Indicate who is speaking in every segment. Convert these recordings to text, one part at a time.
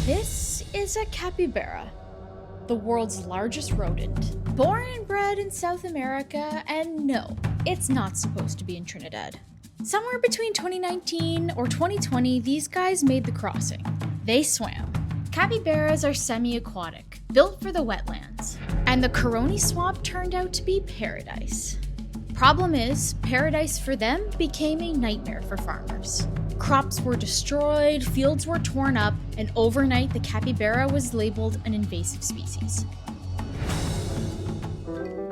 Speaker 1: This is a capybara, the world's largest rodent. Born and bred in South America, and no, it's not supposed to be in Trinidad. Somewhere between 2019 or 2020, these guys made the crossing. They swam. Capybaras are semi-aquatic, built for the wetlands, and the Coroni swamp turned out to be paradise. Problem is, paradise for them became a nightmare for farmers. Crops were destroyed, fields were torn up, and overnight the capybara was labeled an invasive species.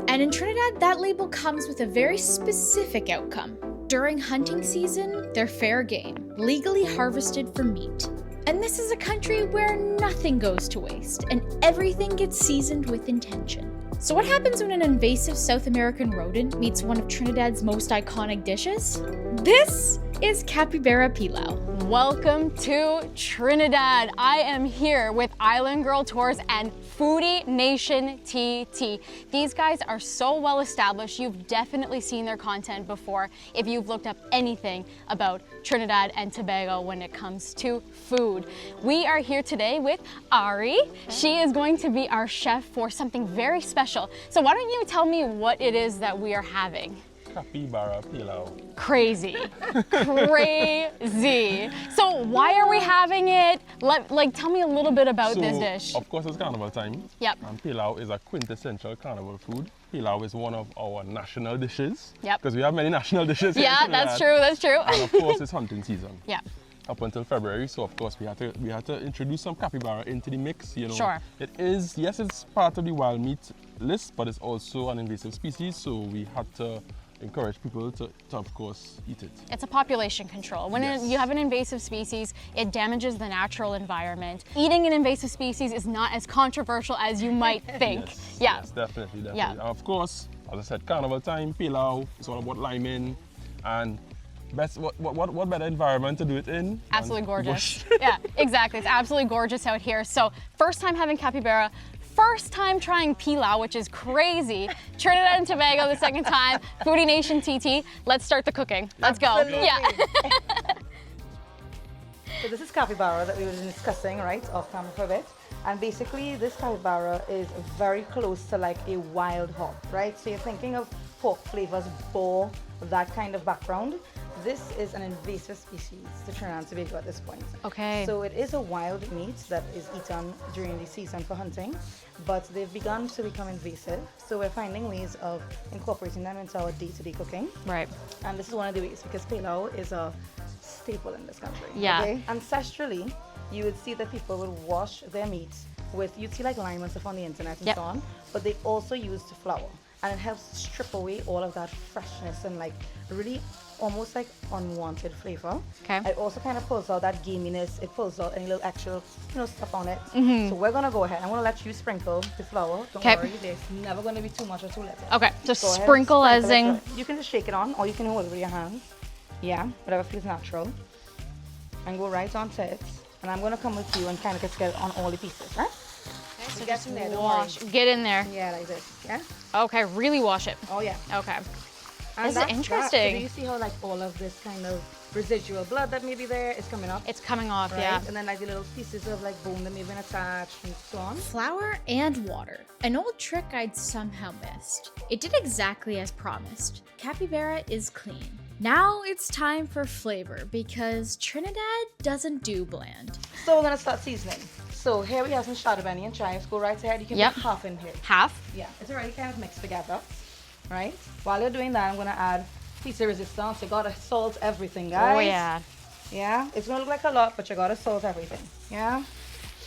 Speaker 1: And in Trinidad, that label comes with a very specific outcome. During hunting season, they're fair game, legally harvested for meat. And this is a country where nothing goes to waste, and everything gets seasoned with intention. So what happens when an invasive South American rodent meets one of Trinidad's most iconic dishes? This is capybara pilau.
Speaker 2: Welcome to Trinidad. I am here with Island Girl Tours and Foodie Nation TT. These guys are so well established. You've definitely seen their content before if you've looked up anything about Trinidad and Tobago when it comes to food. We are here today with Ari. She is going to be our chef for something very special. So why don't you tell me what it is that we are having?
Speaker 3: Capybara pilau.
Speaker 2: Crazy. Crazy. So why are we having it? Tell me a little bit about this dish.
Speaker 3: Of course, it's carnival time.
Speaker 2: Yep.
Speaker 3: And pilau is a quintessential carnival food. Pilau is one of our national dishes.
Speaker 2: Yep.
Speaker 3: Because we have many national dishes here in
Speaker 2: Yeah,
Speaker 3: Trinidad.
Speaker 2: that's true, that's true.
Speaker 3: And of course, it's hunting season.
Speaker 2: Yeah.
Speaker 3: Up until February, so of course we had to introduce some capybara into the mix, you know.
Speaker 2: Sure.
Speaker 3: It is, yes, it's part of the wild meat list, but it's also an invasive species, so we had to encourage people to of course eat it.
Speaker 2: It's a population control. When
Speaker 3: Yes.
Speaker 2: you have an invasive species, it damages the natural environment. Eating an invasive species is not as controversial as you might think.
Speaker 3: Yes,
Speaker 2: Yeah.
Speaker 3: yes, definitely.
Speaker 2: Yeah.
Speaker 3: And of course, as I said, carnival time, pilau, it's all about liming, and what better environment to do it in?
Speaker 2: Absolutely
Speaker 3: than
Speaker 2: gorgeous.
Speaker 3: bush.
Speaker 2: Yeah, exactly. It's absolutely gorgeous out here. So first time having capybara, first time trying pilau, which is crazy. Trinidad and Tobago the second time. Foodie Nation TT. Let's start the cooking. Let's go.
Speaker 4: Absolutely.
Speaker 2: Yeah.
Speaker 4: So this is capybara that we were discussing, right, off camera for a bit. And basically this capybara is very close to like a wild hog, right? So you're thinking of pork flavors, boar, that kind of background. This is an invasive species to Trinidad and Tobago at this point.
Speaker 2: Okay.
Speaker 4: So it is a wild meat that is eaten during the season for hunting, but they've begun to become invasive. So we're finding ways of incorporating them into our day-to-day cooking.
Speaker 2: Right.
Speaker 4: And this is one of the ways, because pilau is a staple in this country.
Speaker 2: Yeah.
Speaker 4: Okay? Ancestrally, you would see that people would wash their meat with, you'd see like lime and stuff on the internet and
Speaker 2: Yep.
Speaker 4: so on, but they also used flour. And it helps strip away all of that freshness and like really almost like unwanted flavor.
Speaker 2: Okay.
Speaker 4: It also kind of pulls out that gaminess. It pulls out any little extra, stuff on it.
Speaker 2: Mm-hmm.
Speaker 4: So we're gonna go ahead. I'm gonna let you sprinkle the flour. Don't
Speaker 2: Okay.
Speaker 4: worry, there's never gonna be too much or too little.
Speaker 2: Okay, just
Speaker 4: Go ahead,
Speaker 2: sprinkle as
Speaker 4: it.
Speaker 2: in...
Speaker 4: You can just shake it on, or you can hold it with your hands. Yeah, whatever feels natural. And go right onto it. And I'm gonna come with you and kind of just get it on all the pieces, right?
Speaker 2: So
Speaker 4: get
Speaker 2: just
Speaker 4: in there, don't
Speaker 2: wash,
Speaker 4: worry.
Speaker 2: get in there.
Speaker 4: Yeah, like this. Yeah.
Speaker 2: Okay, really wash it.
Speaker 4: Oh yeah.
Speaker 2: Okay.
Speaker 4: And
Speaker 2: This is
Speaker 4: that's that. So
Speaker 2: interesting.
Speaker 4: do you see how like all of this kind of residual blood that may be there is coming up?
Speaker 2: It's coming off,
Speaker 4: Right?
Speaker 2: yeah.
Speaker 4: And then like the little pieces of like bone that may have been attached and so on.
Speaker 1: Flour and water. An old trick I'd somehow missed. It did exactly as promised. Capybara is clean. Now it's time for flavor, because Trinidad doesn't do bland.
Speaker 4: So we're gonna start seasoning. So here we have some shad beni and chives. Go right ahead. You can
Speaker 2: Yep.
Speaker 4: put half in here.
Speaker 2: Half?
Speaker 4: Yeah, it's already kind of mixed together, right? While you're doing that, I'm gonna add pizza resistance. You gotta salt everything, guys.
Speaker 2: Oh yeah.
Speaker 4: Yeah, it's gonna look like a lot, but you gotta salt everything. Yeah.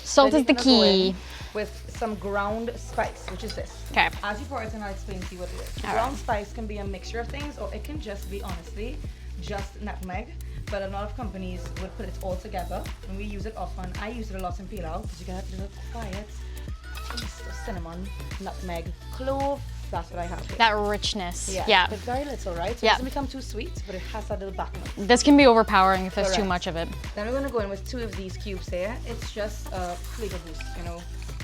Speaker 2: Salt
Speaker 4: Then
Speaker 2: is the
Speaker 4: you're gonna go
Speaker 2: key.
Speaker 4: in with some ground spice, which is this.
Speaker 2: Okay.
Speaker 4: As you pour it in, I'll explain to you what it is.
Speaker 2: All
Speaker 4: Ground spice can be a mixture of things, or it can just be, honestly, just nutmeg. But a lot of companies would put it all together. When we use it often, I use it a lot in pilau, because you get a little quiet taste of cinnamon, nutmeg, clove. That's what I have here.
Speaker 2: That richness.
Speaker 4: Yeah.
Speaker 2: Yeah.
Speaker 4: But very little, right? So
Speaker 2: Yeah.
Speaker 4: it doesn't become too sweet, but it has that little back note.
Speaker 2: This can be overpowering if there's too
Speaker 4: Correct.
Speaker 2: much of it.
Speaker 4: Then we're gonna go in with 2 of these cubes here. It's just a flavor boost,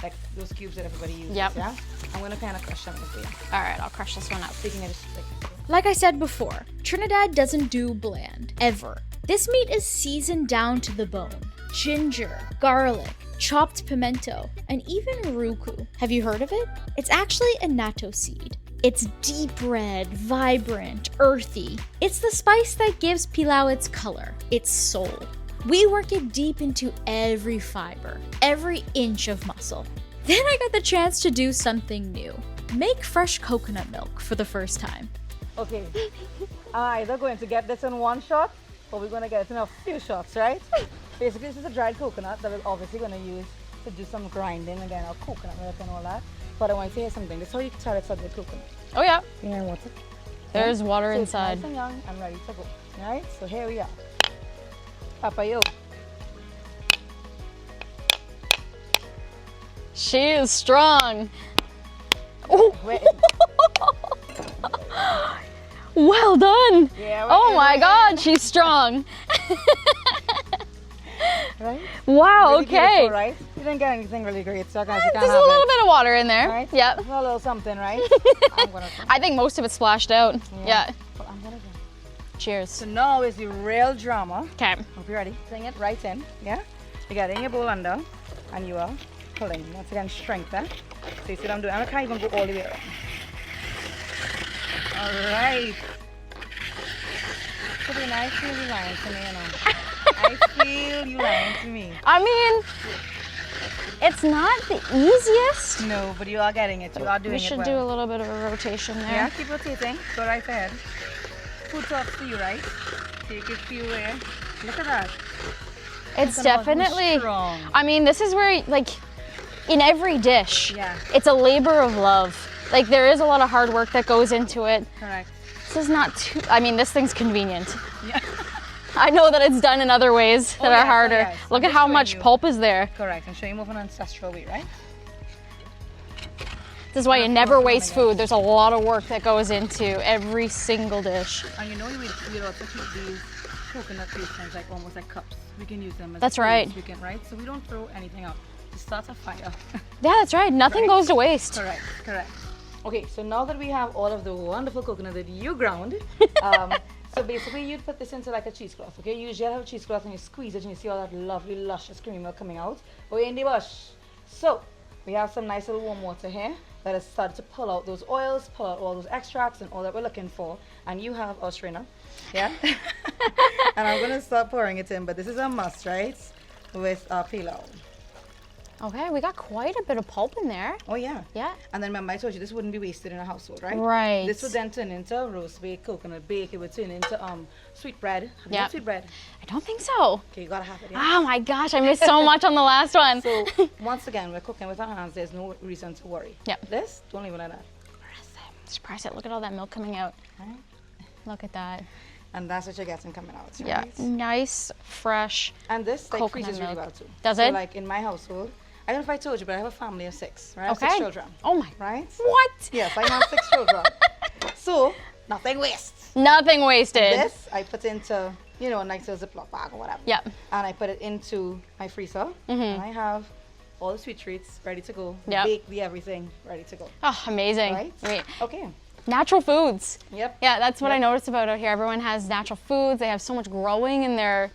Speaker 4: like those cubes that everybody uses.
Speaker 2: Yep.
Speaker 4: Yeah. I'm gonna kind of crush them with you.
Speaker 2: All right, I'll crush this one up.
Speaker 4: Taking it just like.
Speaker 1: Like I said before, Trinidad doesn't do bland, ever. This meat is seasoned down to the bone. Ginger, garlic, chopped pimento, and even ruku. Have you heard of it? It's actually a natto seed. It's deep red, vibrant, earthy. It's the spice that gives pilau its color, its soul. We work it deep into every fiber, every inch of muscle. Then I got the chance to do something new. Make fresh coconut milk for the first time.
Speaker 4: Okay, I'm either going to get this in one shot or we're going to get it in a few shots, right? Basically, this is a dried coconut that we're obviously going to use to do some grinding again, our coconut milk and all that. But I want to hear something. This is how you tell it's a good coconut.
Speaker 2: Oh yeah.
Speaker 4: You know what?
Speaker 2: There's water
Speaker 4: so
Speaker 2: inside.
Speaker 4: It's nice and young and ready to go. Alright, so here we are. Papayo.
Speaker 2: She is strong. Oh. Well done.
Speaker 4: Yeah,
Speaker 2: oh my God, she's strong.
Speaker 4: Right?
Speaker 2: Wow,
Speaker 4: Really
Speaker 2: okay.
Speaker 4: beautiful, right? You didn't get anything really great, so I guess you can't
Speaker 2: There's a
Speaker 4: have
Speaker 2: little
Speaker 4: it.
Speaker 2: bit of water in there.
Speaker 4: Right?
Speaker 2: Yep.
Speaker 4: A little something, right? I'm gonna
Speaker 2: I think most of it splashed out. Yeah.
Speaker 4: But I'm gonna go.
Speaker 2: Cheers.
Speaker 4: So now is the real drama.
Speaker 2: Okay.
Speaker 4: Hope you're ready. Bring it right in, yeah? You got it in your bowl under, and you are pulling. Once again, strength, eh? So you see what I'm doing? I can't even go all the way around. Alright. Sabrina, I feel you lying to me, you know. I feel you lying to me.
Speaker 2: I mean, it's not the easiest.
Speaker 4: No, but you are getting it. You are doing
Speaker 2: We
Speaker 4: it
Speaker 2: should
Speaker 4: well.
Speaker 2: do a little bit of a rotation there.
Speaker 4: Yeah, keep rotating. Go right ahead. Food talks to you, right? Take it few way. Look at that.
Speaker 2: It's
Speaker 4: Coconut was
Speaker 2: definitely,
Speaker 4: strong.
Speaker 2: I mean, this is where, like, in every dish,
Speaker 4: Yeah.
Speaker 2: it's a labor of love. Like, there is a lot of hard work that goes into it.
Speaker 4: Correct.
Speaker 2: This is not too, I mean, this thing's convenient.
Speaker 4: Yeah.
Speaker 2: I know that it's done in other ways that are
Speaker 4: yes,
Speaker 2: harder.
Speaker 4: yes.
Speaker 2: Look
Speaker 4: I'm
Speaker 2: at
Speaker 4: just
Speaker 2: how
Speaker 4: showing
Speaker 2: much
Speaker 4: you.
Speaker 2: pulp is there.
Speaker 4: Correct. And show you more of an ancestral way, right?
Speaker 2: This is why you
Speaker 4: Of
Speaker 2: never
Speaker 4: course,
Speaker 2: waste
Speaker 4: oh my
Speaker 2: food. There's a lot of work that goes into every single dish.
Speaker 4: And you know we also keep these coconut basins like almost like cups. We can use them as
Speaker 2: That's
Speaker 4: plates.
Speaker 2: right.
Speaker 4: We can, right? So we don't throw anything out. It starts a fire.
Speaker 2: Yeah, that's right. Nothing
Speaker 4: Right.
Speaker 2: goes to waste.
Speaker 4: Correct, correct. Okay, so now that we have all of the wonderful coconut that you ground, so basically you'd put this into like a cheesecloth, okay? You usually have a cheesecloth and you squeeze it and you see all that lovely, luscious creamy milk coming out. We're in the bush. So we have some nice little warm water here that has started to pull out those oils, pull out all those extracts and all that we're looking for. And you have our strainer, yeah? And I'm gonna start pouring it in, but this is a must, right? With our pilau.
Speaker 2: Okay, we got quite a bit of pulp in there.
Speaker 4: Oh yeah.
Speaker 2: Yeah.
Speaker 4: And then remember I told you this wouldn't be wasted in a household, right?
Speaker 2: Right.
Speaker 4: This would then turn into roast baked coconut bake. It would turn into sweet bread. Have you
Speaker 2: Yep.
Speaker 4: had sweet bread?
Speaker 2: I don't think so.
Speaker 4: Okay, you gotta have it. Yeah?
Speaker 2: Oh my gosh, I missed so much on the last one.
Speaker 4: So once again, we're cooking with our hands. There's no reason to worry.
Speaker 2: Yep.
Speaker 4: This, don't leave it like that.
Speaker 2: Just press it. Look at all that milk coming out.
Speaker 4: Right?
Speaker 2: Look at that.
Speaker 4: And that's what you're getting coming out.
Speaker 2: Yeah,
Speaker 4: Right?
Speaker 2: nice, fresh.
Speaker 4: And this like
Speaker 2: Coconut
Speaker 4: freezes really
Speaker 2: milk.
Speaker 4: well too.
Speaker 2: Does
Speaker 4: so,
Speaker 2: it?
Speaker 4: like in my household, I don't know if I told you, but I have a family of 6. Right? I have
Speaker 2: Okay.
Speaker 4: 6 children.
Speaker 2: Oh my.
Speaker 4: Right?
Speaker 2: What?
Speaker 4: Yes, I have 6 children. So nothing wastes.
Speaker 2: Nothing wasted.
Speaker 4: This I put into, you know, a nice little Ziploc bag or whatever.
Speaker 2: Yep.
Speaker 4: And I put it into my freezer. And I have all the sweet treats ready to go.
Speaker 2: Yep.
Speaker 4: Bake the everything ready to go.
Speaker 2: Oh, amazing.
Speaker 4: Right?
Speaker 2: Wait,
Speaker 4: Okay.
Speaker 2: natural foods.
Speaker 4: Yep.
Speaker 2: Yeah, that's what I
Speaker 4: Yep.
Speaker 2: noticed about out here. Everyone has natural foods. They have so much growing in their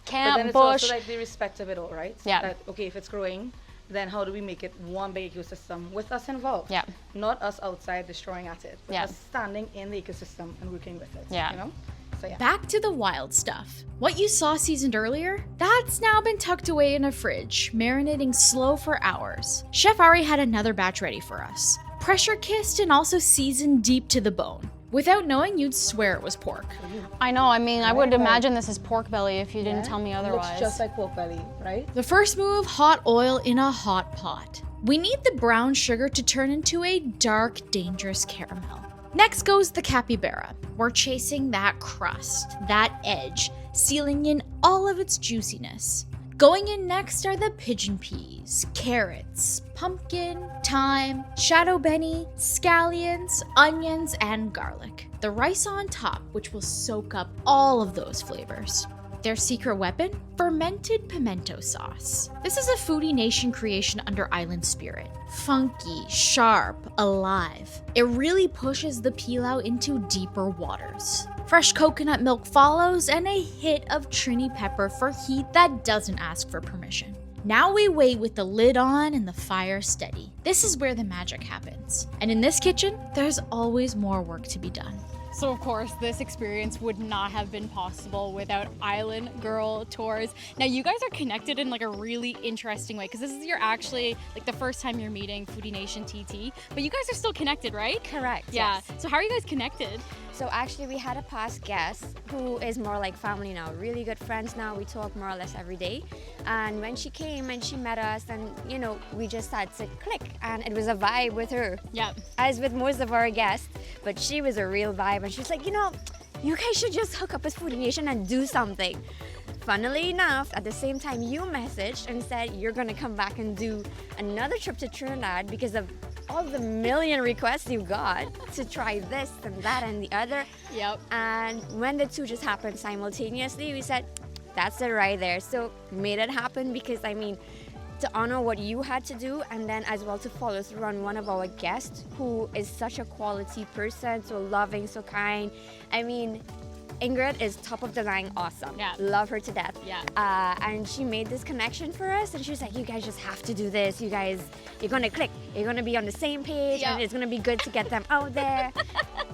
Speaker 4: But
Speaker 2: camp,
Speaker 4: then it's
Speaker 2: bush.
Speaker 4: also like the respect of it all, right?
Speaker 2: Yeah.
Speaker 4: That, okay, if it's growing, then how do we make it one big ecosystem with us involved?
Speaker 2: Yeah.
Speaker 4: Not us outside destroying at it, but
Speaker 2: Yeah.
Speaker 4: us standing in the ecosystem and working with it.
Speaker 2: Yeah.
Speaker 4: You know? So yeah.
Speaker 1: Back to the wild stuff. What you saw seasoned earlier, that's now been tucked away in a fridge, marinating slow for hours. Chef Ari had another batch ready for us. Pressure kissed and also seasoned deep to the bone. Without knowing, you'd swear it was pork.
Speaker 2: I know. I mean, I would
Speaker 4: Right.
Speaker 2: imagine this is pork belly if you didn't
Speaker 4: Yeah?
Speaker 2: tell me
Speaker 4: It
Speaker 2: otherwise.
Speaker 4: looks just like pork belly, right?
Speaker 1: The first move, hot oil in a hot pot. We need the brown sugar to turn into a dark, dangerous caramel. Next goes the capybara. We're chasing that crust, that edge, sealing in all of its juiciness. Going in next are the pigeon peas, carrots, pumpkin, thyme, shadow benny, scallions, onions, and garlic. The rice on top, which will soak up all of those flavors. Their secret weapon? Fermented pimento sauce. This is a Foodie Nation creation under Island Spirit. Funky, sharp, alive. It really pushes the pilau into deeper waters. Fresh coconut milk follows and a hit of Trini pepper for heat that doesn't ask for permission. Now we wait with the lid on and the fire steady. This is where the magic happens. And in this kitchen, there's always more work to be done.
Speaker 2: So of course, this experience would not have been possible without Island Girl Tours. Now you guys are connected in like a really interesting way because this is actually like the first time you're meeting Foodie Nation TT, but you guys are still connected, right?
Speaker 5: Correct.
Speaker 2: Yeah.
Speaker 5: Yes.
Speaker 2: So how are you guys connected?
Speaker 5: So actually we had a past guest who is more like family now, really good friends now. We talk more or less every day. And when she came and she met us and you know, we just started to click and it was a vibe with her.
Speaker 2: Yeah.
Speaker 5: As with most of our guests, but she was a real vibe and she was like, you know, you guys should just hook up as Foodie Nation and do something. Funnily enough, at the same time you messaged and said you're gonna come back and do another trip to Trinidad because of all the million requests you got to try this and that and the other.
Speaker 2: Yep.
Speaker 5: And when the two just happened simultaneously, we said, that's it right there. So made it happen because I mean, to honor what you had to do and then as well to follow through on one of our guests who is such a quality person, so loving, so kind. I mean, Ingrid is top of the line awesome.
Speaker 2: Yeah.
Speaker 5: Love her to death.
Speaker 2: Yeah.
Speaker 5: And she made this connection for us and she was like, you guys just have to do this. You guys, you're gonna click. You're gonna be on the same page
Speaker 2: Yeah.
Speaker 5: and it's gonna be good to get them out there.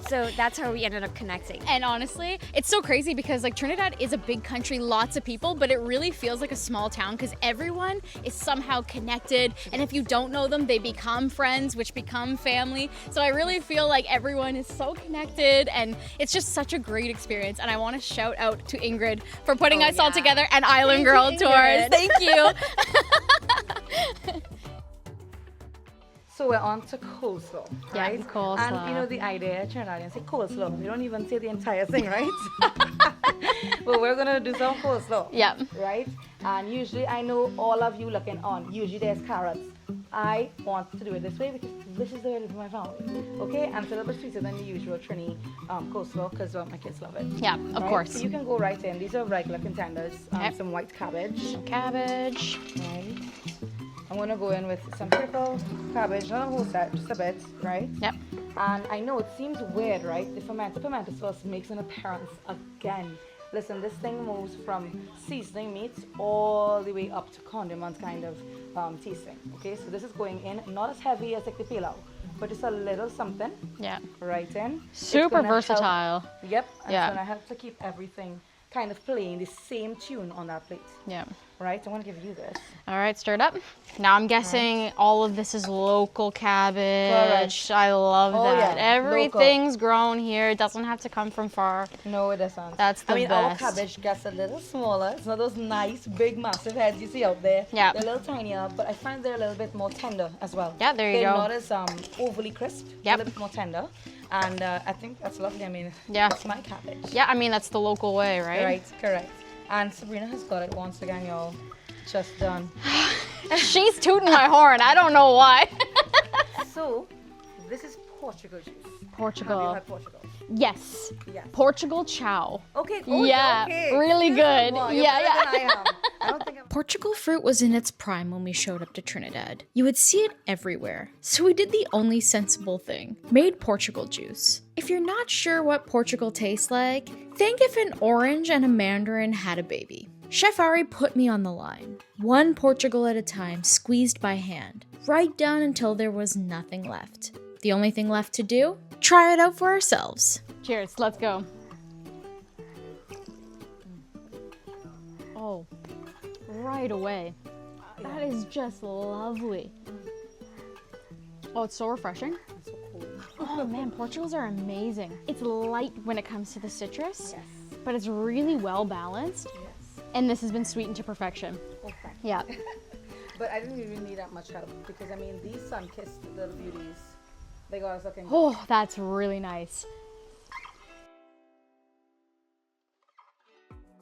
Speaker 5: So that's how we ended up connecting.
Speaker 2: And honestly, it's so crazy because like Trinidad is a big country, lots of people, but it really feels like a small town because everyone is somehow connected. And if you don't know them, they become friends, which become family. So I really feel like everyone is so connected and it's just such a great experience. And I want to shout out to Ingrid for putting us all together and Island Girl Tours.
Speaker 5: Ingrid.
Speaker 2: Thank you.
Speaker 4: So we're on to coleslaw,
Speaker 2: Yeah,
Speaker 4: right?
Speaker 2: coleslaw.
Speaker 4: And you know the idea, Trinidadians say coleslaw. We don't even say the entire thing, right? But we're gonna do some coleslaw.
Speaker 2: Yep.
Speaker 4: Right? And usually I know all of you looking on. Usually there's carrots. I want to do it this way because this is the way I live with my family. Okay? And it's a little bit sweeter than the usual Trini coleslaw because my kids love it.
Speaker 2: Yeah, of
Speaker 4: Right?
Speaker 2: course.
Speaker 4: So you can go right in. These are regular contenders.
Speaker 2: Okay.
Speaker 4: Some white cabbage.
Speaker 2: Cabbage.
Speaker 4: Right. I'm gonna go in with some purple cabbage, not a whole set, just a bit, right?
Speaker 2: Yep.
Speaker 4: And I know it seems weird, right? The fermented sauce makes an appearance again. Listen, this thing moves from seasoning meats all the way up to condiment kind of tasting. Okay, so this is going in, not as heavy as like the pilau, but just a little something
Speaker 2: Yeah.
Speaker 4: right in. It's
Speaker 2: Super
Speaker 4: gonna help-
Speaker 2: versatile.
Speaker 4: Yep, and
Speaker 2: Yeah.
Speaker 4: it's gonna help to keep everything kind of playing the same tune on that plate.
Speaker 2: Yeah.
Speaker 4: Right, I want to give you this.
Speaker 2: All right, stirred up. Now I'm guessing all of this is local cabbage.
Speaker 4: Correct.
Speaker 2: I love
Speaker 4: Oh,
Speaker 2: that.
Speaker 4: yeah,
Speaker 2: Everything's grown here. It doesn't have to come from far.
Speaker 4: No, it doesn't.
Speaker 2: That's the
Speaker 4: I mean, our
Speaker 2: best.
Speaker 4: cabbage gets a little smaller. It's not those nice, big, massive heads you see out there.
Speaker 2: Yeah.
Speaker 4: They're a little tinier, but I find they're a little bit more tender as well.
Speaker 2: Yeah, there you
Speaker 4: they're
Speaker 2: go.
Speaker 4: not as overly crisp.
Speaker 2: Yep.
Speaker 4: A little bit more tender. And I think that's lovely. I mean,
Speaker 2: Yeah.
Speaker 4: that's my cabbage.
Speaker 2: Yeah, I mean, that's the local way, right?
Speaker 4: Right, correct. And Sabrina has got it once again, y'all. Just done.
Speaker 2: She's tooting my horn. I don't know why.
Speaker 4: So, this is Portugal juice.
Speaker 2: Portugal.
Speaker 4: Have you had Portugal?
Speaker 2: Yes.
Speaker 4: Yes.
Speaker 2: Portugal chow.
Speaker 4: Okay, cool.
Speaker 2: Yeah,
Speaker 4: okay.
Speaker 2: really
Speaker 4: Excuse
Speaker 2: good.
Speaker 4: me, you're
Speaker 2: Yeah,
Speaker 4: better
Speaker 2: yeah.
Speaker 4: than I am. I don't think I'm
Speaker 1: Portugal fruit was in its prime when we showed up to Trinidad. You would see it everywhere. So we did the only sensible thing, made Portugal juice. If you're not sure what Portugal tastes like, think if an orange and a mandarin had a baby. Chef Ari put me on the line, one Portugal at a time, squeezed by hand, right down until there was nothing left. The only thing left to do? Try it out for ourselves.
Speaker 2: Cheers. Let's go. Oh, right away. That is just lovely. Oh, it's so refreshing. Oh man, Portugals are amazing. It's light when it comes to the citrus,
Speaker 4: Yes.
Speaker 2: but it's really well balanced.
Speaker 4: Yes.
Speaker 2: And this has been sweetened to perfection.
Speaker 4: Okay.
Speaker 2: Yeah.
Speaker 4: But I didn't even need that much help because I mean these sun-kissed little beauties, they got us looking good.
Speaker 2: Oh, that's really nice.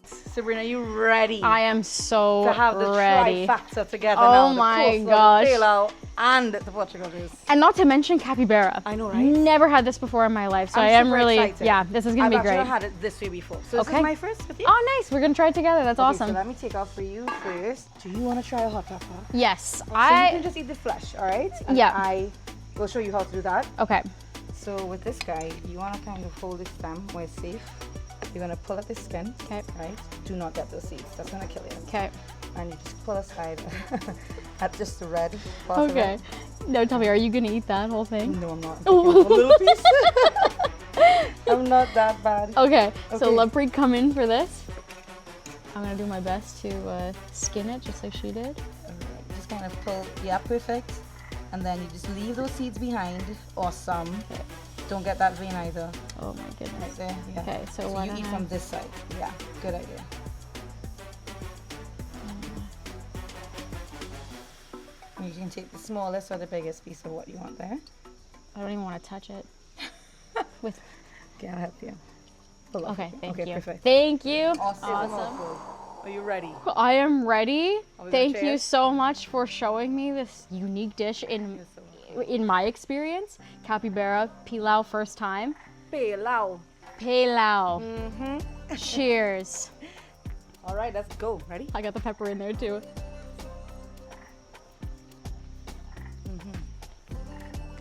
Speaker 4: Sabrina, you ready
Speaker 2: I am so
Speaker 4: to have the
Speaker 2: ready.
Speaker 4: trifecta together
Speaker 2: Oh
Speaker 4: now? The
Speaker 2: my
Speaker 4: coleslaw,
Speaker 2: gosh.
Speaker 4: the pilau, and the Portugal juice.
Speaker 2: And not to mention Capybara.
Speaker 4: I know, right?
Speaker 2: Never had this before in my life, so
Speaker 4: I'm
Speaker 2: I am
Speaker 4: super
Speaker 2: really,
Speaker 4: excited.
Speaker 2: yeah, this is gonna be
Speaker 4: I've
Speaker 2: great.
Speaker 4: actually had it this way before. So this
Speaker 2: Okay.
Speaker 4: is my first with you.
Speaker 2: Oh, nice. We're gonna try it together. That's
Speaker 4: Okay,
Speaker 2: awesome.
Speaker 4: So let me take off for you first. Do you want to try a hot pepper?
Speaker 2: Yes,
Speaker 4: So you can
Speaker 2: I.
Speaker 4: just eat the flesh, all right? And
Speaker 2: Yeah.
Speaker 4: I will show you how to do that.
Speaker 2: Okay.
Speaker 4: So with this guy, you want to kind of hold the stem where it's safe. You're gonna pull at the skin,
Speaker 2: Okay.
Speaker 4: right? Do not get those seeds. That's gonna kill you.
Speaker 2: Okay.
Speaker 4: and you just pull aside at just the red part of
Speaker 2: Okay.
Speaker 4: it.
Speaker 2: Now tell me, are you gonna eat that whole thing?
Speaker 4: No, I'm not. I'm taking off a little piece. I'm not that bad.
Speaker 2: Okay, so
Speaker 4: Okay.
Speaker 2: Lovepreet, come in for this. I'm gonna do my best to skin it just like she did.
Speaker 4: Just kind of pull, yeah, perfect. And then you just leave those seeds behind, or some. Don't get that vein either.
Speaker 2: Oh my goodness.
Speaker 4: Right there, yeah.
Speaker 2: Okay, so why
Speaker 4: you
Speaker 2: don't
Speaker 4: eat
Speaker 2: I-
Speaker 4: from this side. Yeah, good idea. You can take the smallest or the biggest piece of what you want there.
Speaker 2: I don't even want to touch it. With
Speaker 4: Okay, I'll help you. Pull off.
Speaker 2: okay, thank
Speaker 4: Okay,
Speaker 2: you.
Speaker 4: perfect.
Speaker 2: Thank you.
Speaker 4: Awesome. Are you ready?
Speaker 2: I am ready.
Speaker 4: Are we gonna
Speaker 2: Thank you
Speaker 4: cheers?
Speaker 2: so much for showing me this unique dish in my experience. Capybara pilau first time.
Speaker 4: Pelau.
Speaker 2: Pilau.
Speaker 4: Mm-hmm.
Speaker 2: Cheers.
Speaker 4: All right, let's go. Ready?
Speaker 2: I got the pepper in there too.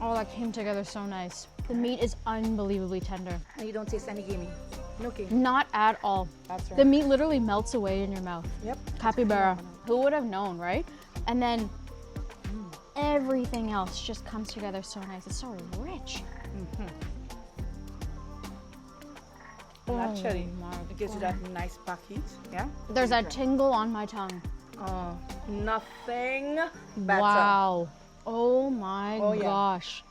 Speaker 2: Oh, that came together so nice. The meat is unbelievably tender.
Speaker 4: And you don't taste any gamey. No gamey.
Speaker 2: Not at all.
Speaker 4: That's right.
Speaker 2: The meat literally melts away in your mouth.
Speaker 4: Yep.
Speaker 2: Capybara. Who would have known, right? And then everything else just comes together so nice. It's so rich.
Speaker 4: And that
Speaker 2: Oh
Speaker 4: chili,
Speaker 2: my
Speaker 4: it gives you that nice back heat. Yeah.
Speaker 2: There's a tingle on my tongue.
Speaker 4: Oh, nothing better.
Speaker 2: Wow. Oh my
Speaker 4: Oh, yeah.
Speaker 2: gosh.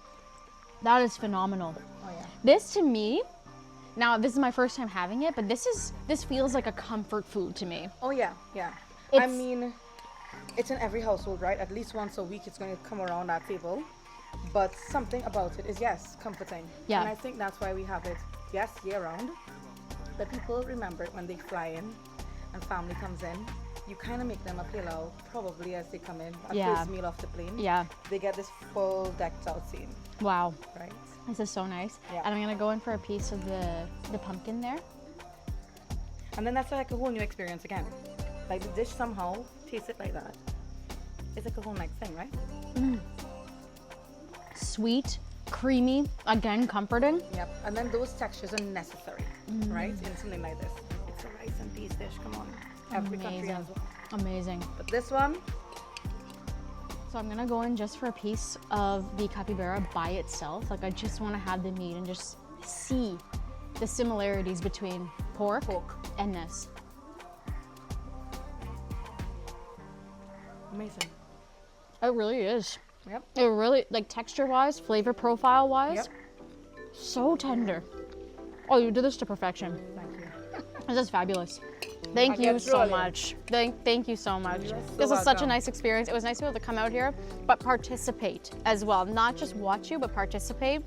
Speaker 2: That is phenomenal.
Speaker 4: Oh yeah.
Speaker 2: This to me, now this is my first time having it, but this feels like a comfort food to me.
Speaker 4: Oh yeah, yeah. I
Speaker 2: It's-
Speaker 4: mean, it's in every household, right? At least once a week, it's going to come around that table. But something about it is, yes, comforting.
Speaker 2: Yeah.
Speaker 4: And I think that's why we have it, yes, year round. But people remember it when they fly in and family comes in. You kind of make them a pilau probably as they come in. At
Speaker 2: Yeah.
Speaker 4: first meal off the plane.
Speaker 2: Yeah.
Speaker 4: They get this full decked out scene,
Speaker 2: Wow.
Speaker 4: right?
Speaker 2: This is so nice.
Speaker 4: Yeah.
Speaker 2: And I'm gonna go in for a piece of the pumpkin there.
Speaker 4: And then that's like a whole new experience again. Like the dish somehow tastes it like that. It's like a whole next thing, right?
Speaker 2: Sweet, creamy, again comforting.
Speaker 4: Yep. And then those textures are necessary, right? In something like this. It's a rice and peas dish, come on. Every country
Speaker 2: Amazing.
Speaker 4: has one.
Speaker 2: Amazing.
Speaker 4: But this one,
Speaker 2: So I'm gonna go in just for a piece of the capybara by itself. Like I just wanna have the meat and just see the similarities between pork. And this.
Speaker 4: amazing.
Speaker 2: It really is.
Speaker 4: Yep.
Speaker 2: It really, like texture-wise, flavor profile-wise,
Speaker 4: Yep.
Speaker 2: so tender. Oh, you did this to perfection.
Speaker 4: Thank you.
Speaker 2: This is fabulous. Thank
Speaker 4: I
Speaker 2: you
Speaker 4: get
Speaker 2: so
Speaker 4: through it.
Speaker 2: much. Thank you so much.
Speaker 4: You're
Speaker 2: This
Speaker 4: so
Speaker 2: was such a
Speaker 4: welcome.
Speaker 2: nice experience. It was nice to be able to come out here, but participate as well. Not just watch you, but participate.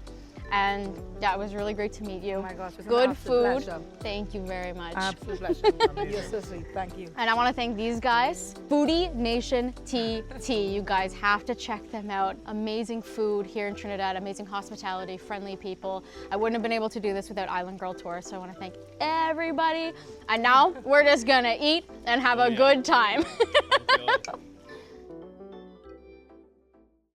Speaker 2: And yeah, it was really great to meet you.
Speaker 4: Oh my gosh, it was an
Speaker 2: Good
Speaker 4: absolute
Speaker 2: food.
Speaker 4: pleasure.
Speaker 2: Thank you very much.
Speaker 4: Absolute pleasure. You're so sweet. Thank you.
Speaker 2: And I want to thank these guys, Foodie Nation TT. You guys have to check them out. Amazing food here in Trinidad, amazing hospitality, friendly people. I wouldn't have been able to do this without Island Girl Tour, so I want to thank everybody. And now we're just gonna eat and have a good time.